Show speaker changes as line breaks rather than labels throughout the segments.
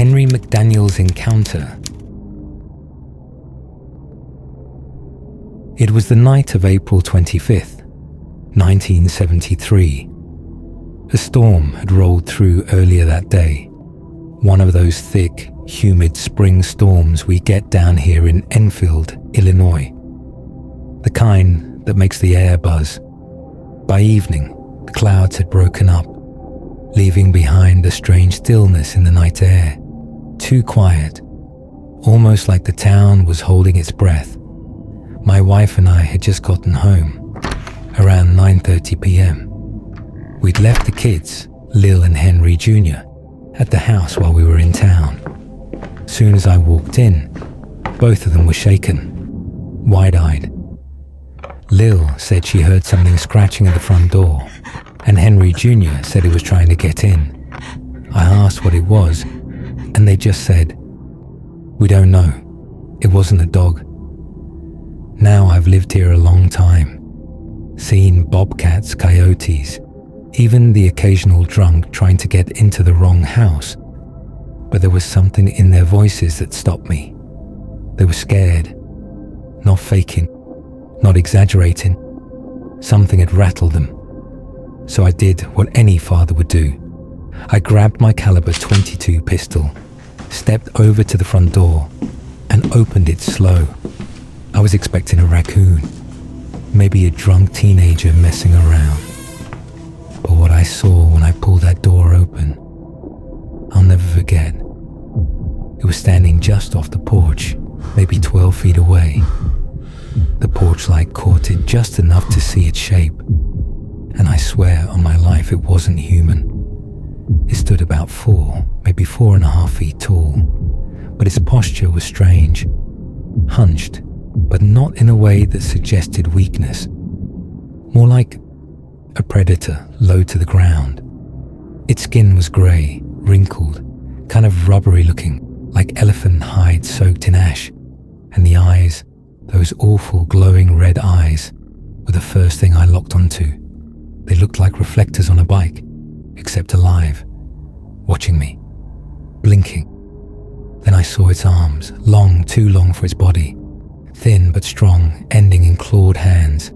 Henry McDaniel's encounter. It was the night of April 25th, 1973. A storm had rolled through earlier that day, one of those thick, humid spring storms we get down here in Enfield, Illinois. The kind that makes the air buzz. By evening, the clouds had broken up, leaving behind a strange stillness in the night air, too quiet, almost like the town was holding its breath. My wife and I had just gotten home, around 9:30 p.m. We'd left the kids, Lil and Henry Jr., at the house while we were in town. Soon as I walked in, both of them were shaken, wide-eyed. Lil said she heard something scratching at the front door, and Henry Jr. said he was trying to get in. I asked what it was, and they just said, "We don't know. It wasn't a dog." Now I've lived here a long time, seen bobcats, coyotes, even the occasional drunk trying to get into the wrong house. But there was something in their voices that stopped me. They were scared, not faking, not exaggerating. Something had rattled them. So I did what any father would do. I grabbed my caliber .22 pistol, stepped over to the front door, and opened it slow. I was expecting a raccoon, maybe a drunk teenager messing around. But what I saw when I pulled that door open, I'll never forget. It was standing just off the porch, maybe 12 feet away. The porch light caught it just enough to see its shape, and I swear on my life it wasn't human. It stood about 4, maybe 4.5 feet tall, but its posture was strange, hunched, but not in a way that suggested weakness. More like a predator low to the ground. Its skin was grey, wrinkled, kind of rubbery looking, like elephant hide soaked in ash, and the eyes, those awful glowing red eyes, were the first thing I locked onto. They looked like reflectors on a bike, except alive, watching me, blinking. Then I saw its arms, long, too long for its body, thin but strong, ending in clawed hands,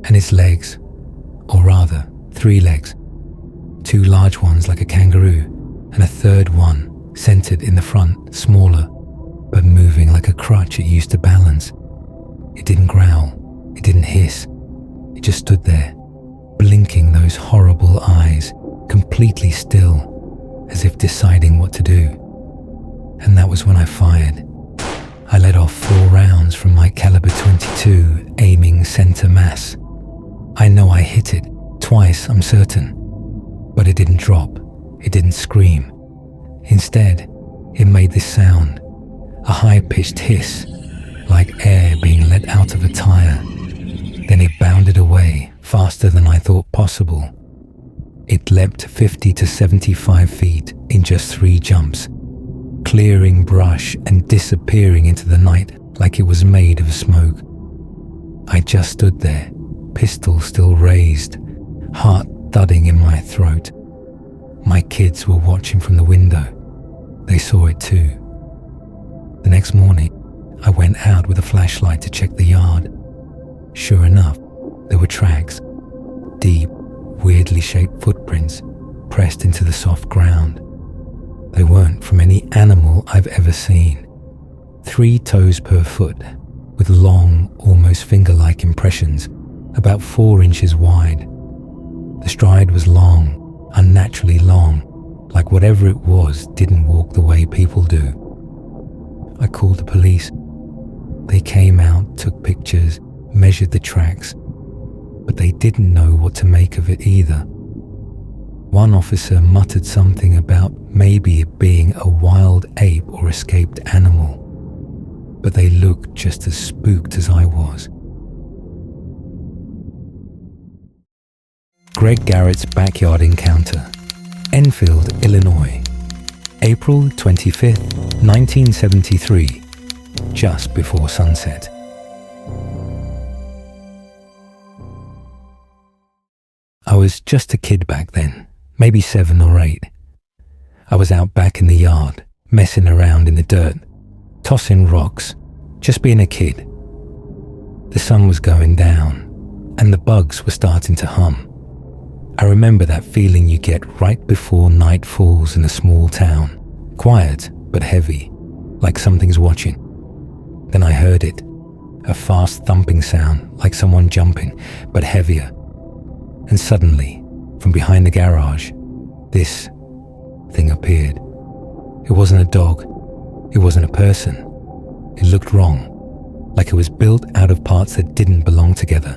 and its legs, or rather, 3 legs, 2 large ones like a kangaroo, and a third one centered in the front, smaller, but moving like a crutch it used to balance. It didn't growl, it didn't hiss, it just stood there, blinking those horrible eyes, completely still, as if deciding what to do. And that was when I fired. I let off 4 rounds from my caliber .22, aiming center mass. I know I hit it, twice I'm certain, but it didn't drop, it didn't scream. Instead, it made this sound, a high-pitched hiss, like air being let out of a tire. Then it bounded away, faster than I thought possible. It leapt 50 to 75 feet in just 3 jumps, clearing brush and disappearing into the night like it was made of smoke. I just stood there, pistol still raised, heart thudding in my throat. My kids were watching from the window. They saw it too. The next morning, I went out with a flashlight to check the yard. Sure enough, there were tracks, deep, weirdly shaped footprints pressed into the soft ground. They weren't from any animal I've ever seen. 3 toes per foot, with long, almost finger-like impressions, about 4 inches wide. The stride was long, unnaturally long, like whatever it was didn't walk the way people do. I called the police. They came out, took pictures, measured the tracks, but they didn't know what to make of it either. One officer muttered something about maybe it being a wild ape or escaped animal, but they looked just as spooked as I was. Greg Garrett's backyard encounter, Enfield, Illinois, April 25th, 1973, just before sunset. I was just a kid back then, maybe 7 or 8. I was out back in the yard, messing around in the dirt, tossing rocks, just being a kid. The sun was going down, and the bugs were starting to hum. I remember that feeling you get right before night falls in a small town, quiet but heavy, like something's watching. Then I heard it, a fast thumping sound like someone jumping, but heavier. And suddenly, from behind the garage, this thing appeared. It wasn't a dog. It wasn't a person. It looked wrong, like it was built out of parts that didn't belong together.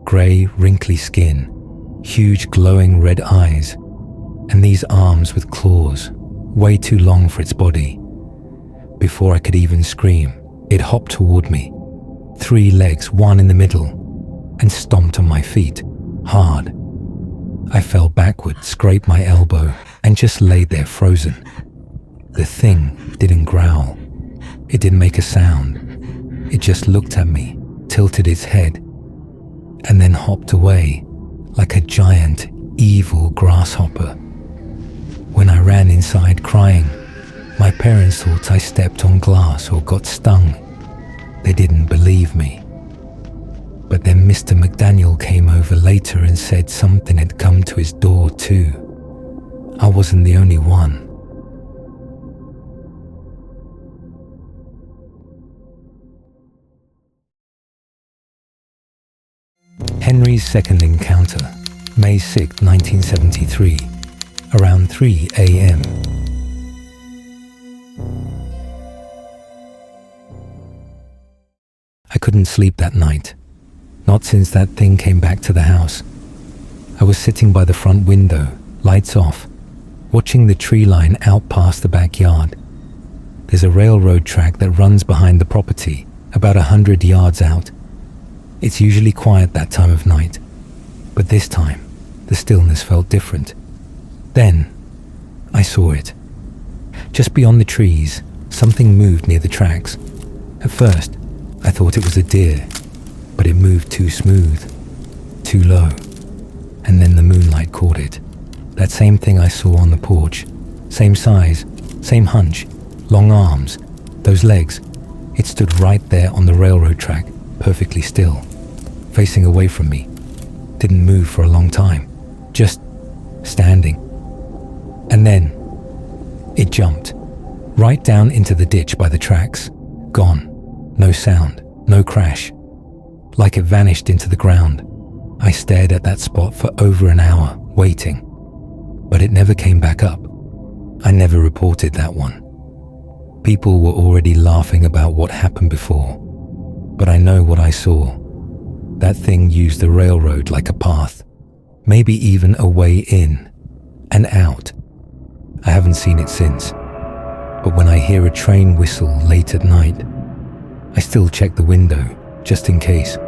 Grey, wrinkly skin, huge glowing red eyes, and these arms with claws, way too long for its body. Before I could even scream, it hopped toward me, 3 legs, one in the middle, and stomped on my feet, hard. I fell backward, scraped my elbow, and just laid there frozen. The thing didn't growl. It didn't make a sound. It just looked at me, tilted its head, and then hopped away like a giant, evil grasshopper. When I ran inside crying, my parents thought I stepped on glass or got stung. They didn't believe me. But then Mr. McDaniel came over later and said something had come to his door too. I wasn't the only one. Henry's second encounter, May 6, 1973, around 3 a.m. I couldn't sleep that night, not since that thing came back to the house. I was sitting by the front window, lights off, watching the tree line out past the backyard. There's a railroad track that runs behind the property, about 100 yards out. It's usually quiet that time of night, but this time, the stillness felt different. Then, I saw it. Just beyond the trees, something moved near the tracks. At first, I thought it was a deer, but it moved too smooth, too low, and then the moonlight caught it. That same thing I saw on the porch, same size, same hunch, long arms, those legs. It stood right there on the railroad track, perfectly still, facing away from me. Didn't move for a long time, just standing. And then, it jumped, right down into the ditch by the tracks, gone. No sound, no crash. Like it vanished into the ground. I stared at that spot for over an hour, waiting. But it never came back up. I never reported that one. People were already laughing about what happened before. But I know what I saw. That thing used the railroad like a path, maybe even a way in and out. I haven't seen it since. But when I hear a train whistle late at night, I still check the window, just in case.